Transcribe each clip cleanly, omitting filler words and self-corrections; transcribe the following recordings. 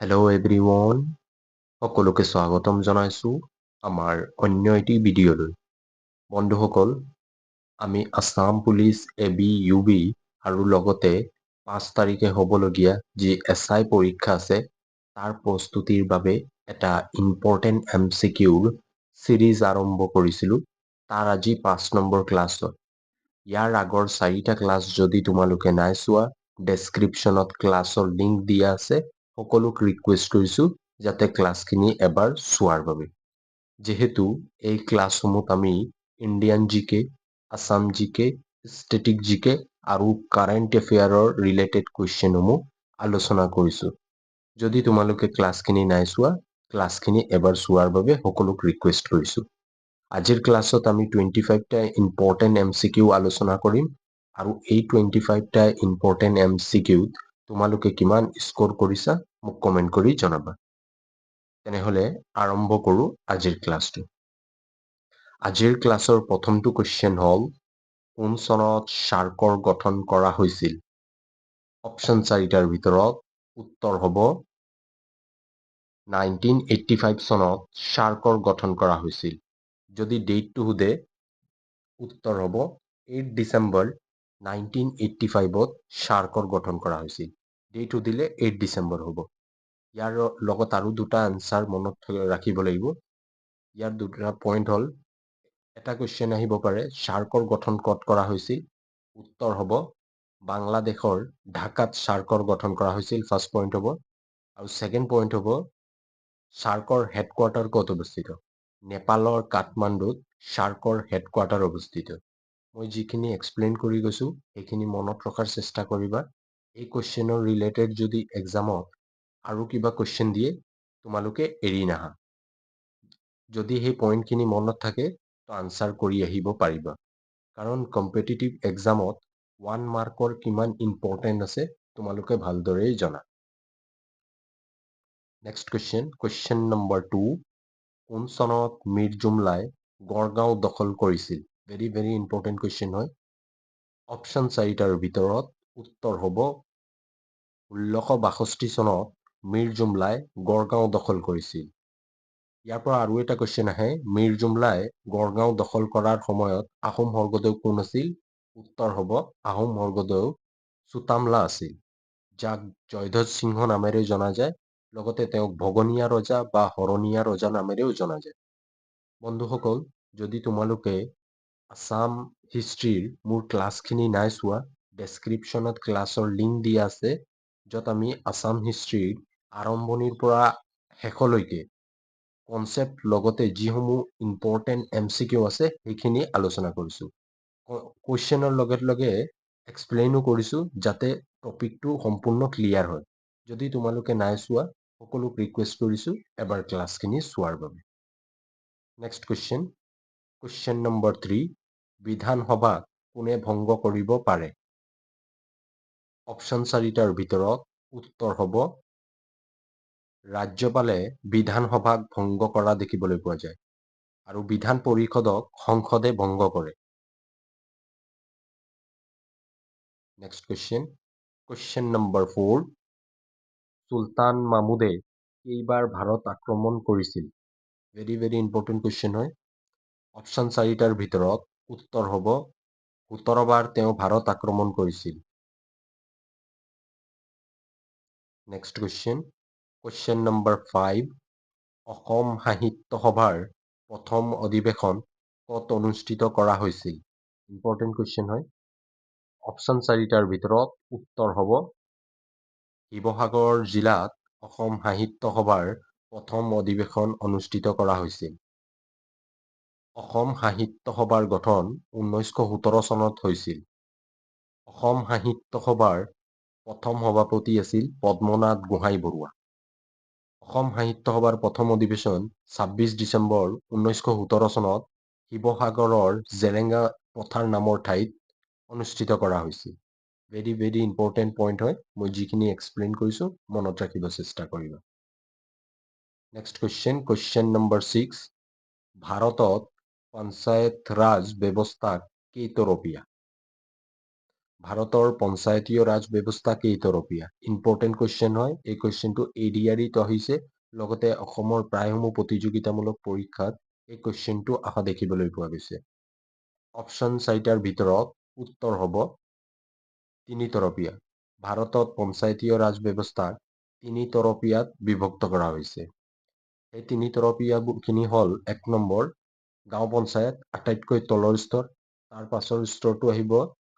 Hello' everyone, সকলোকে স্বাগতম জনাইছোঁ আমাৰ অন্য এটি ভিডিঅ'লৈ। বন্ধুসকল, আমি আছাম পুলিচ ABUB আৰু লগতে 5 তাৰিখে হ'বলগীয়া যি SI পৰীক্ষা আছে তাৰ প্ৰস্তুতিৰ বাবে এটা ইম্পৰ্টেণ্ট MCQৰ চিৰিজ আৰম্ভ কৰিছিলোঁ। তাৰ আজি 5 নম্বৰ ক্লাছ হয়। ইয়াৰ আগৰ 4টা ক্লাছ যদি তোমালোকে নাই চোৱা, ডেছক্ৰিপশ্যনত ক্লাছৰ লিংক দিয়া আছে। সকলোক ৰিকুৱেষ্ট কৰিছোঁ যাতে ক্লাছখিনি এবাৰ চোৱাৰ বাবে। যিহেতু এই ক্লাছসমূহত আমি ইণ্ডিয়ান জিকে, আছাম জিকে, ষ্টেটিক জিকে আৰু কাৰেণ্ট এফেয়াৰৰ ৰিলেটেড কুৱেশ্যনসমূহ আলোচনা কৰিছোঁ। যদি তোমালোকে ক্লাছখিনি নাই চোৱা, ক্লাছখিনি এবাৰ চোৱাৰ বাবে সকলোক ৰিকুৱেষ্ট কৰিছোঁ। আজিৰ ক্লাছত আমি 25টা ইম্পৰ্টেণ্ট MCQ আলোচনা কৰিম আৰু এই 25টা ইম্পৰ্টেণ্ট MCQত তোমালোকে কিমান স্ক'ৰ কৰিছা মোক কমেণ্ট কৰি জনাবা। তেনেহ'লে আৰম্ভ কৰোঁ আজিৰ ক্লাছটো। আজিৰ ক্লাছৰ প্ৰথমটো কুৱেশ্যন হ'ল, কোন চনত সাৰ্কৰ গঠন কৰা হৈছিল? অপশ্যন 4টাৰ ভিতৰত উত্তৰ হ'ব 1985 চনত সাৰ্কৰ গঠন কৰা হৈছিল। যদি ডেটটো সোধে, উত্তৰ হ'ব 8 ডিচেম্বৰ 1985ত সাৰ্কৰ গঠন কৰা হৈছিল। ডেট সুধিলে 8 ডিচেম্বৰ হ'ব। ইয়াৰ লগত আৰু দুটা আনচাৰ মনত ৰাখিব লাগিব। ইয়াৰ দুটা পইণ্ট হ'ল, এটা কুৱেশ্যন আহিব পাৰে সাৰ্কৰ গঠন ক'ত কৰা হৈছিল? উত্তৰ হ'ব বাংলাদেশৰ ঢাকাত সাৰ্কৰ গঠন কৰা হৈছিল, ফাৰ্ষ্ট পইণ্ট হ'ব। আৰু ছেকেণ্ড পইণ্ট হ'ব সাৰ্কৰ হেডকোৱাৰ্টাৰ ক'ত অৱস্থিত? নেপালৰ কাঠমাণ্ডুত সাৰ্কৰ হেডকোৱাৰ্টাৰ অৱস্থিত। মই যিখিনি এক্সপ্লেইন কৰি গৈছোঁ সেইখিনি মনত ৰখাৰ চেষ্টা কৰিবা। এই কুৱেশ্যনৰ ৰিলেটেড যদি এক্সামত আৰু কিবা কুৱেশ্যন দিয়ে তোমালোকে এৰি নাহা। যদি সেই পইণ্টখিনি মনত থাকে তো আনচাৰ কৰি আহিব পাৰিবা। কাৰণ কম্পিটিটিভ এক্সামত 1 মাৰ্কৰ কিমান ইম্পৰ্টেণ্ট আছে তোমালোকে ভালদৰেই জনা। নেক্সট কুৱেশ্যন নম্বৰ 2, কোন চনত মীৰ জুমলাই গড়গাঁও দখল কৰিছিল? ভেৰি ভেৰি ইম্পৰ্টেণ্ট কুৱেশ্যন হয়। অপশ্যন 4টাৰ ভিতৰত উত্তৰ হ'ব 1662 চনত মীৰ জুমলাই গড়গাঁও দখল কৰিছিল। ইয়াৰ পৰা আৰু এটা কুৱেশ্যন আহে, মীৰ জুমলাই গড়গাঁও দখল কৰাৰ সময়ত আহোম স্বৰ্গদেউ কোন আছিল? উত্তৰ হ'ব আহোম স্বৰ্গদেউ চুতামলা আছিল, যাক জয়ধ্বজ সিংহ নামেৰে জনা যায়। লগতে তেওঁক ভগনীয়া ৰজা বা হৰণীয়া ৰজা নামেৰেও জনা যায়। বন্ধুসকল, যদি তোমালোকে আছাম হিষ্ট্ৰীৰ মোৰ ক্লাছখিনি নাই চোৱা, ডেছক্ৰিপশ্যনত ক্লাছৰ লিংক দিয়া আছে, য'ত আমি আছাম হিষ্ট্ৰীৰ আৰম্ভণিৰ পৰা শেষলৈকে কনচেপ্ট লগতে যিসমূহ ইম্পৰ্টেণ্ট MCQ আছে সেইখিনি আলোচনা কৰিছোঁ। কুৱেশ্যনৰ লগে লগে এক্সপ্লেইনো কৰিছোঁ যাতে টপিকটো সম্পূৰ্ণ ক্লিয়াৰ হয়। যদি তোমালোকে নাই চোৱা, সকলোক ৰিকুৱেষ্ট কৰিছোঁ এবাৰ ক্লাছখিনি চোৱাৰ বাবে। নেক্সট কুৱেশ্যন নম্বৰ 3, বিধানসভা কোনে ভংগ কৰিব পাৰে? অপশ্যন 4টাৰ ভিতৰত উত্তৰ হ'ব ৰাজ্যপালে বিধানসভাক ভংগ কৰা দেখিবলৈ পোৱা যায় আৰু বিধান পৰিষদক সংসদে ভংগ কৰে। নেক্সট কুৱেশ্যন নম্বৰ 4, চুলতান মাহমুদে কেইবাৰ ভাৰত আক্ৰমণ কৰিছিল? ভেৰি ভেৰি ইম্পৰ্টেণ্ট কুৱেশ্যন হয়। অপশ্যন 4টাৰ ভিতৰত উত্তৰ হ'ব 17 বাৰ তেওঁ ভাৰত আক্ৰমণ কৰিছিল। নেক্সট কুৱেশ্যন নম্বৰ 5, অসম সাহিত্য সভাৰ প্ৰথম অধিৱেশন ক'ত অনুষ্ঠিত কৰা হৈছিল? ইম্পৰ্টেণ্ট কুৱেশ্যন হয়। অপশ্যন 4টাৰ ভিতৰত উত্তৰ হ'ব শিৱসাগৰ জিলাত অসম সাহিত্য সভাৰ প্ৰথম অধিৱেশন অনুষ্ঠিত কৰা হৈছিল। অসম সাহিত্য সভাৰ গঠন 1917 চনত হৈছিল। অসম সাহিত্য সভাৰ প্ৰথম সভাপতি আছিল পদ্মনাথ গোহাঁই বৰুৱা। অসম সাহিত্য সভাৰ প্ৰথম অধিৱেশন 26 ডিচেম্বৰ 1917 চনত শিৱসাগৰৰ জেৰেঙা পথাৰ নামৰ ঠাইত অনুষ্ঠিত কৰা হৈছিল। ভেৰি ভেৰি ইম্পৰ্টেণ্ট পইণ্ট হয়। মই যিখিনি এক্সপ্লেইন কৰিছোঁ মনত ৰাখিব চেষ্টা কৰিবা। নেক্সট কুৱেশ্যন নম্বৰ 6, ভাৰতত পঞ্চায়ত ৰাজ ব্যৱস্থা কেইতৰপীয়া? ভাৰতৰ পঞ্চায়তীয় ৰাজ ব্যৱস্থা কেইতৰপীয়া? ইম্পৰ্টেণ্ট কুৱেশ্যন হয়। এই কুৱেশ্যনটো ADR-ত আহিছে, লগতে অসমৰ প্ৰায়সমূহ প্ৰতিযোগিতামূলক পৰীক্ষাত এই কুৱেশ্যনটো অহা দেখিবলৈ পোৱা গৈছে। অপশ্যন 4টাৰ ভিতৰত উত্তৰ হ'ব তিনিতৰপীয়া। ভাৰতত পঞ্চায়তীয় ৰাজ ব্যৱস্থাক তিনিতৰপীয়াত বিভক্ত কৰা হৈছে। এই তিনিতৰপীয়াখিনি হ'ল 1 নম্বৰ গাঁও পঞ্চায়ত, আটাইতকৈ তলৰ স্তৰ। তাৰ পাছৰ স্তৰটো আহিব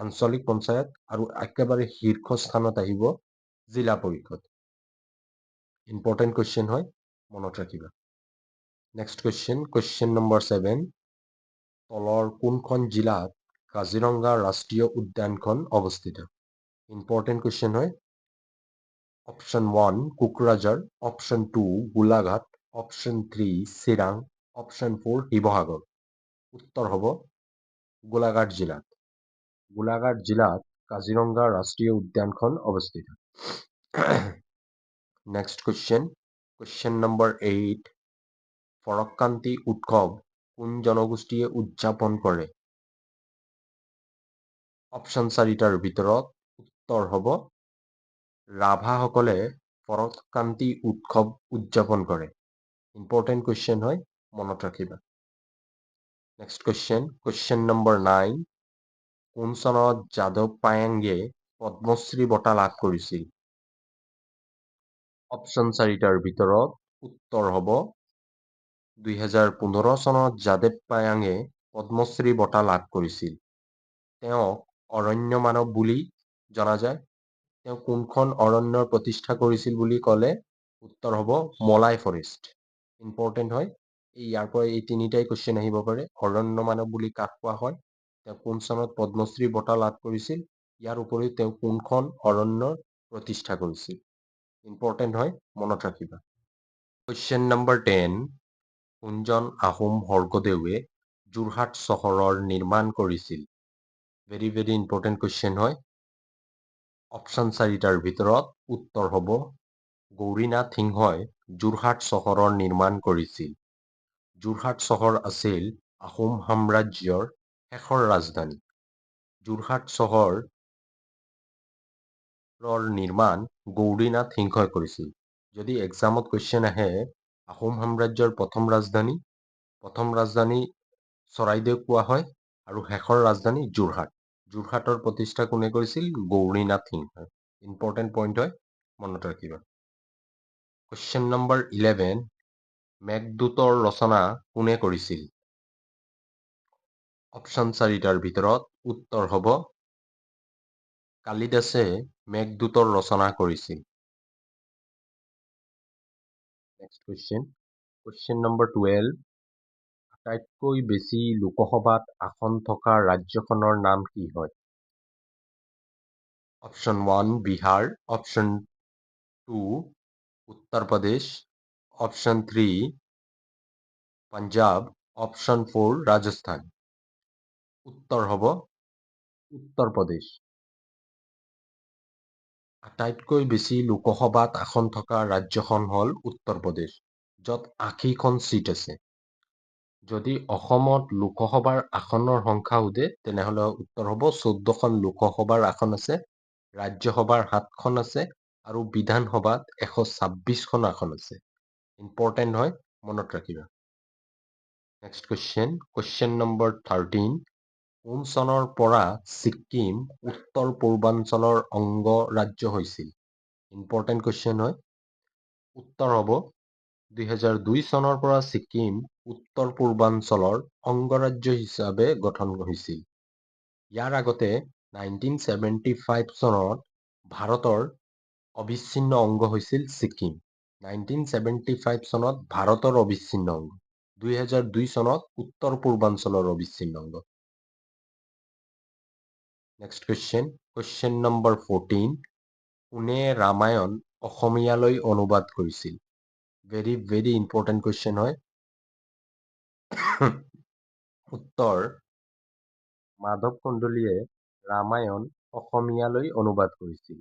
আঞ্চলিক পঞ্চায়ত, আৰু একেবাৰে শীৰ্ষস্থানত আহিব জিলা পৰিষদ। ইম্পৰ্টেণ্ট কুৱেশ্যন হয়, মনত ৰাখিবা। Next question number 7। তলৰ কোনখন জিলাত কাজিৰঙা ৰাষ্ট্ৰীয় উদ্যানখন অৱস্থিত? ইম্পৰ্টেণ্ট কুৱেশ্যন হয়। Option 1 Kokrajhar, option 2 Golaghat, option 3 Chirang, option 4 Sivasagar. উত্তৰ হ'ব গোলাঘাট জিলাত। গোলাঘাট জিলাত কাজিৰঙা ৰাষ্ট্ৰীয় উদ্যানখন অৱস্থিত। Next question number 8। ফৰক্কান্তি উৎসৱ কোন জনগোষ্ঠীয়ে উদযাপন কৰে? অপশ্যন 4টাৰ ভিতৰত উত্তৰ হ'ব ৰাভাসকলে ফৰক্কান্তি উৎসৱ উদযাপন কৰে। ইম্পৰ্টেণ্ট কুৱেশ্যন হয়, মনত ৰাখিবা। Next question number 9। কোন চনত যাদৱ পায়েংগে পদ্মশ্ৰী বঁটা লাভ কৰিছিল? অপশ্যন 4টাৰ ভিতৰত উত্তৰ হ'ব 2015 চনত যাদৱ পায়েংগে পদ্মশ্ৰী বঁটা লাভ কৰিছিল। তেওঁক অৰণ্য মানৱ বুলি জনা যায়। তেওঁ কোনখন অৰণ্যৰ প্ৰতিষ্ঠা কৰিছিল বুলি ক'লে উত্তৰ হ'ব মলাই ফৰেষ্ট। ইম্পৰ্টেণ্ট হয়। ইয়াৰ পৰা এই তিনিটাই কুৱেশ্যন আহিব পাৰে। অৰণ্য মানৱ বুলি কাক কোৱা হয়? তেওঁ কোন চনত পদ্মশ্ৰী বঁটা লাভ কৰিছিল? ইয়াৰ উপৰিও তেওঁ কোনখন অৰণ্যৰ প্ৰতিষ্ঠা কৰিছিল? ইম্পৰ্টেণ্ট হয়, মনত ৰাখিবা। Question number 10। কোনজন আহোম স্বৰ্গদেৱে যোৰহাট চহৰৰ নিৰ্মাণ কৰিছিল? ভেৰি ভেৰি ইম্পৰ্টেণ্ট কুৱেশ্যন হয়। অপশ্যন 4টাৰ ভিতৰত উত্তৰ হ'ব গৌৰীনাথ সিংহই যোৰহাট চহৰৰ নিৰ্মাণ কৰিছিল। যোৰহাট চহৰ আছিল আহোম সাম্ৰাজ্যৰ শেষৰ ৰাজধানী। যোৰহাট চহৰৰ নিৰ্মাণ গৌৰীনাথ সিংহই কৰিছিল। যদি এক্সামত কুৱেশ্যন আহে আহোম সাম্ৰাজ্যৰ প্ৰথম ৰাজধানী চৰাইদেউ কোৱা হয়, আৰু শেষৰ ৰাজধানী যোৰহাট। যোৰহাটৰ প্ৰতিষ্ঠা কোনে কৰিছিল? গৌৰীনাথ সিংহই। ইম্পৰ্টেণ্ট পইণ্ট হয়, মনত ৰাখিবা। Question number 11। মেঘদূতৰ ৰচনা কোনে কৰিছিল? অপশ্যন 4টাৰ ভিতৰত উত্তৰ হ'ব কালিদাসে মেঘদূতৰ ৰচনা কৰিছিল। Next question number 12। আটাইতকৈ বেছি লোকসভাত আসন থকা ৰাজ্যখনৰ নাম কি হয়? Option 1 Bihar, option 2 Uttar Pradesh, option 3 Punjab, option 4 Rajasthan. উত্তৰ হ'ব উত্তৰ প্ৰদেশ। আটাইতকৈ বেছি লোকসভাত আসন থকা ৰাজ্যখন হ'ল উত্তৰ প্ৰদেশ, য'ত 80খন চিট আছে। যদি অসমত লোকসভাৰ আসনৰ সংখ্যা সোধে তেনেহ'লে উত্তৰ হ'ব 14খন লোকসভাৰ আসন আছে, ৰাজ্যসভাৰ 7খন আছে, আৰু বিধানসভাত 126খন আসন আছে। ইম্পৰ্টেণ্ট হয়, মনত ৰাখিবা। Next question number 13। কোন চনৰ পৰা ছিক্কিম উত্তৰ পূৰ্বাঞ্চলৰ অংগৰাজ্য হৈছিল? ইম্পৰ্টেণ্ট কুৱেশ্যন হয়। উত্তৰ হ'ব 2002 চনৰ পৰা ছিক্কিম উত্তৰ পূৰ্বাঞ্চলৰ অংগৰাজ্য হিচাপে গঠন হৈছিল। ইয়াৰ আগতে 1975 চনত ভাৰতৰ অবিচ্ছিন্ন অংগ হৈছিল ছিক্কিম। 1975 চনত ভাৰতৰ অবিচ্ছিন্ন অংগ, 2002 চনত উত্তৰ পূৰ্বাঞ্চলৰ অবিচ্ছিন্ন অংগ। Next question number 14। কোনে ৰামায়ণ অসমীয়ালৈ অনুবাদ কৰিছিল? ভেৰি ভেৰি ইম্পৰ্টেণ্ট কুৱেশ্যন হয়। উত্তৰ মাধৱ কন্দলীয়ে ৰামায়ণ অসমীয়ালৈ অনুবাদ কৰিছিল।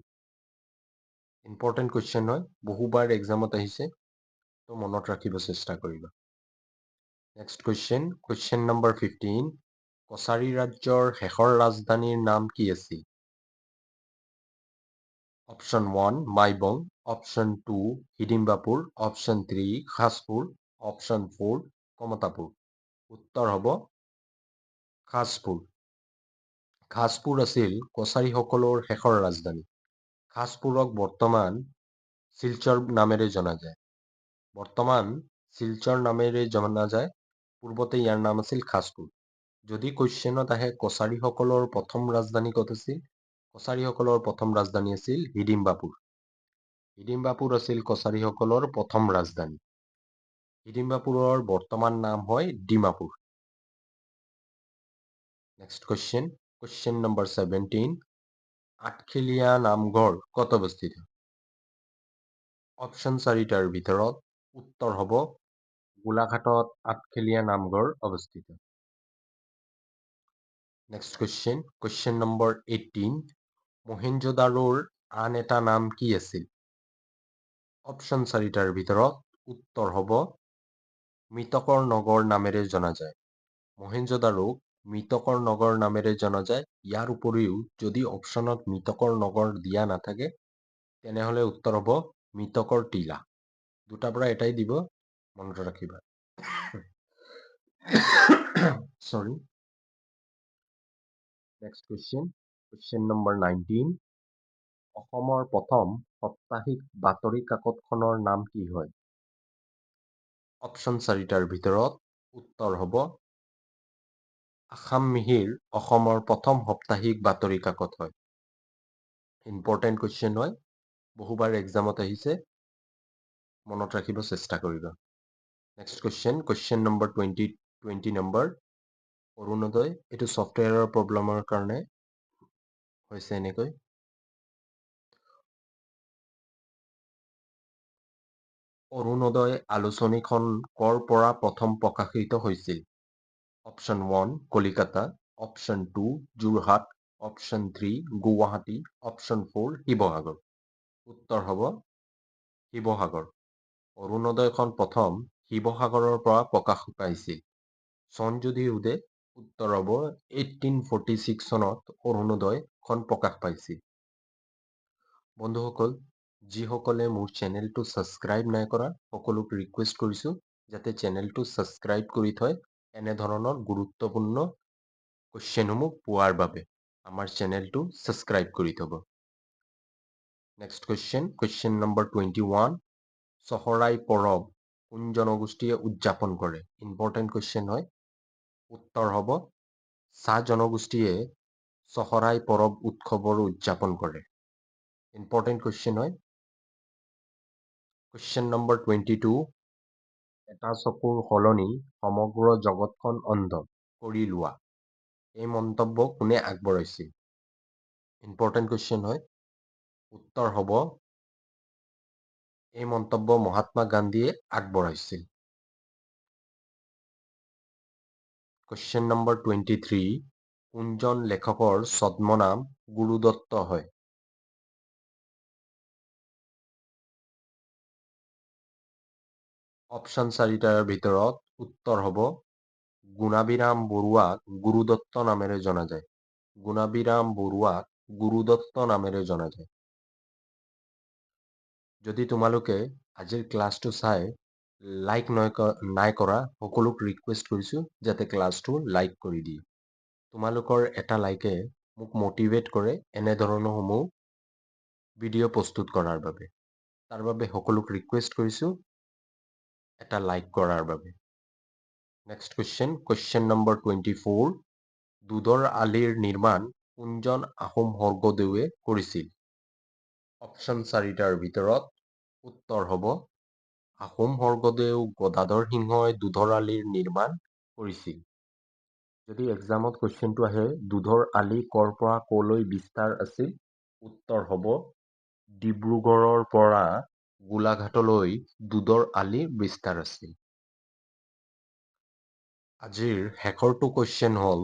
ইম্পৰ্টেণ্ট কুৱেশ্যন হয়, বহুবাৰ এক্সামত আহিছে, তো মনত ৰাখিব চেষ্টা কৰিবা। Next question number 15। কছাৰী ৰাজ্যৰ শেষৰ ৰাজধানীৰ নাম কি আছিল? Option 1 Maibong, option 2 Hidimbapur, option 3 Khaspur, option 4 Kamtapur. উত্তৰ হ'ব খাসপুৰ। খাসপুৰ আছিল কছাৰীসকলৰ শেষৰ ৰাজধানী। খাসপুৰক বৰ্তমান শিলচৰ নামেৰে জনা যায়। পূৰ্বতে ইয়াৰ নাম আছিল খাসপুৰ। যদি কুৱেশ্যনত আহে কছাৰীসকলৰ প্ৰথম ৰাজধানী ক'ত আছিল, কছাৰীসকলৰ প্ৰথম ৰাজধানী আছিল হিডিম্বাপুৰ। হিডিম্বাপুৰ আছিল কছাৰীসকলৰ প্ৰথম ৰাজধানী। হিডিম্বাপুৰৰ বৰ্তমান নাম হয় Dimapur. Next question number 17। Athkheliya Namghar ক'ত অৱস্থিত? অপশ্যন 4টাৰ ভিতৰত উত্তৰ হ'ব গোলাঘাটত আঠখেলীয়া নামঘৰ অৱস্থিত। Next question number 18। মহেঞ্জোদাৰোৰ আন এটা নাম কি আছিল? অপশ্যন 4টাৰ ভিতৰত উত্তৰ হ'ব মৃতকৰ নগৰ নামেৰে জনা যায়। মহেঞ্জোদাৰোক মৃতকৰ নগৰ নামেৰে জনা যায়। ইয়াৰ উপৰিও যদি অপশ্যনত মৃতকৰ নগৰ দিয়া নাথাকে তেনেহ'লে উত্তৰ হ'ব মৃতকৰ টিলা। দুটাৰ পৰা এটাই দিব, মনত ৰাখিবা। সৰি। Next question number 19। অসমৰ প্ৰথম সাপ্তাহিক বাতৰি কাকতখনৰ নাম কি হয়? অপশ্যন 4টাৰ ভিতৰত উত্তৰ হ'ব আসাম মিহিৰ অসমৰ প্ৰথম সাপ্তাহিক বাতৰি কাকত হয়। ইম্পৰ্টেণ্ট কুৱেশ্যন হয়, বহুবাৰ এক্সামত আহিছে, মনত ৰাখিব চেষ্টা কৰিবা। Next question number 20 number. Arunodoi, এইটো ছফ্টৱেৰৰ প্ৰব্লেমৰ কাৰণে হৈছে এনেকৈ। অৰুণোদয় আলোচনীখন ক'ৰ পৰা প্ৰথম প্ৰকাশিত হৈছিল? Option 1 Kolkata, option 2 Jorhat, option 3 Guwahati, option 4 Sivasagar. উত্তৰ হ'ব শিৱসাগৰ। অৰুণোদয়খন প্ৰথম শিৱসাগৰৰ পৰা প্ৰকাশ পাইছিল। চন যদি সোধে উত্তৰ হ'ব 1846 চনত অৰুণোদয়খন প্ৰকাশ পাইছিল। বন্ধুসকল, যিসকলে মোৰ চেনেলটো ছাবস্ক্ৰাইব নাই কৰা সকলোক ৰিকুৱেষ্ট কৰিছোঁ যাতে চেনেলটো ছাবস্ক্ৰাইব কৰি থয় এনেধৰণৰ গুৰুত্বপূৰ্ণ কুৱেশ্যনসমূহ পোৱাৰ বাবে আমাৰ চেনেলটো ছাবস্ক্ৰাইব কৰি থব। Next question number 21। চহৰাই পৰৱ কোন জনগোষ্ঠীয়ে উদযাপন কৰে? ইম্পৰ্টেণ্ট কুৱেশ্যন হয়। উত্তৰ হ'ব চাহ জনগোষ্ঠীয়ে চহৰাই পৰৱ উৎসৱৰ উদযাপন কৰে। ইম্পৰ্টেণ্ট কুৱেশ্যন হয়। Question number 22। এটা চকুৰ সলনি সমগ্ৰ জগতখন অন্ধ কৰি লোৱা, এই মন্তব্য কোনে আগবঢ়াইছিল? ইম্পৰ্টেণ্ট কুৱেশ্যন হয়। উত্তৰ হ'ব এই মন্তব্য মহাত্মা গান্ধীয়ে আগবঢ়াইছিল। Question number 23। কোনজন লেখকৰ ছদ্মনাম গুৰুদত্ত হয়? অপশ্যন 4টাৰ ভিতৰত উত্তৰ হ'ব গুণাভিৰাম বৰুৱাক গুৰুদত্ত নামেৰে জনা যায়। গুণাভিৰাম বৰুৱাক গুৰুদত্ত নামেৰে জনা যায়। যদি তোমালোকে আজিৰ ক্লাছটো চাই লাইক নাই কৰা সকলোক ৰিকুৱেষ্ট কৰিছোঁ যাতে ক্লাছটো লাইক কৰি দিয়ে। তোমালোকৰ এটা লাইকে মোক মটিভেট কৰে এনেধৰণৰসমূহ ভিডিঅ' প্ৰস্তুত কৰাৰ বাবে। তাৰ বাবে সকলোক ৰিকুৱেষ্ট কৰিছোঁ এটা লাইক কৰাৰ বাবে। Next question number 24। দুধৰ আলিৰ নিৰ্মাণ কোনজন আহোম স্বৰ্গদেৱে কৰিছিল? অপশ্যন 4টাৰ ভিতৰত উত্তৰ হ'ব আহোম স্বৰ্গদেউ গদাধৰ সিংহই দুধৰ আলিৰ নিৰ্মাণ কৰিছিল। যদি এক্সামত কুৱেশ্যনটো আহে দুধৰ আলি ক'ৰ পৰা ক'লৈ বিস্তাৰ আছিল? উত্তৰ হ'ব ডিব্ৰুগড়ৰ পৰা গোলাঘাটলৈ দুধৰ আলিৰ বিস্তাৰ আছিল। আজিৰ শেষৰটো কুৱেশ্যন হ'ল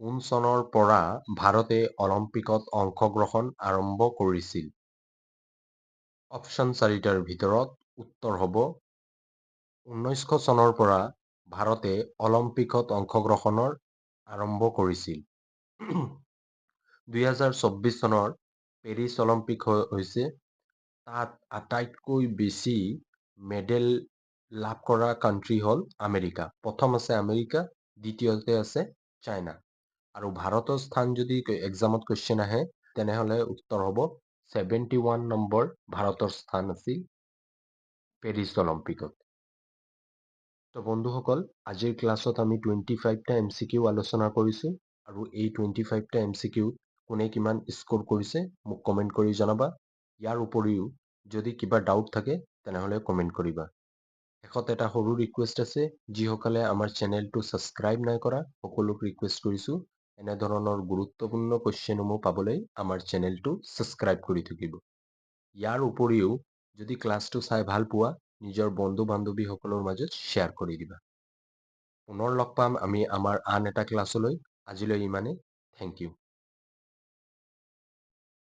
কোন চনৰ পৰা ভাৰতে অলিম্পিকত অংশগ্ৰহণ আৰম্ভ কৰিছিল? অপশ্যন 4টাৰ ভিতৰত উত্তৰ হ'ব 1900 চনৰ পৰা ভাৰতে অলিম্পিকত অংশগ্ৰহণৰ আৰম্ভ কৰিছিল। 2024 চনৰ পেৰিছ অলিম্পিক হৈছে তাত আটাইতকৈ বেছি মেডেল লাভ কৰা কাণ্ট্ৰি হ'ল আমেৰিকা। প্ৰথম আছে আমেৰিকা, দ্বিতীয়তে আছে চাইনা। আৰু ভাৰতৰ স্থান যদি এক্সামত কুৱেশ্যন আহে তেনেহ'লে উত্তৰ হ'ব 71 নম্বৰ ভাৰতৰ স্থান আছিল পেৰিছ অলিম্পিকত। তো বন্ধুসকল, আজিৰ ক্লাছত আমি 25টা MCQ আলোচনা কৰিছোঁ আৰু এই 25টা MCQ কোনে কিমান স্ক'ৰ কৰিছে মোক কমেণ্ট কৰি জনাবা। ইয়াৰ উপৰিও যদি কিবা ডাউট থাকে তেনেহ'লে কমেণ্ট কৰিবা। শেষত এটা সৰু ৰিকুৱেষ্ট আছে, যিসকলে আমাৰ চেনেলটো ছাবস্ক্ৰাইব নাই কৰা সকলোক ৰিকুৱেষ্ট কৰিছোঁ এনেধৰণৰ গুৰুত্বপূৰ্ণ কুৱেশ্যনসমূহ পাবলৈ আমাৰ চেনেলটো ছাবস্ক্ৰাইব কৰি থাকিব। ইয়াৰ উপৰিও যদি ক্লাছটো চাই ভাল পোৱা নিজৰ বন্ধু বান্ধৱীসকলৰ মাজত শ্বেয়াৰ কৰি দিবা। পুনৰ লগ পাম আমি আমাৰ আন এটা ক্লাছলৈ। আজিলৈ ইমানেই। Thank U.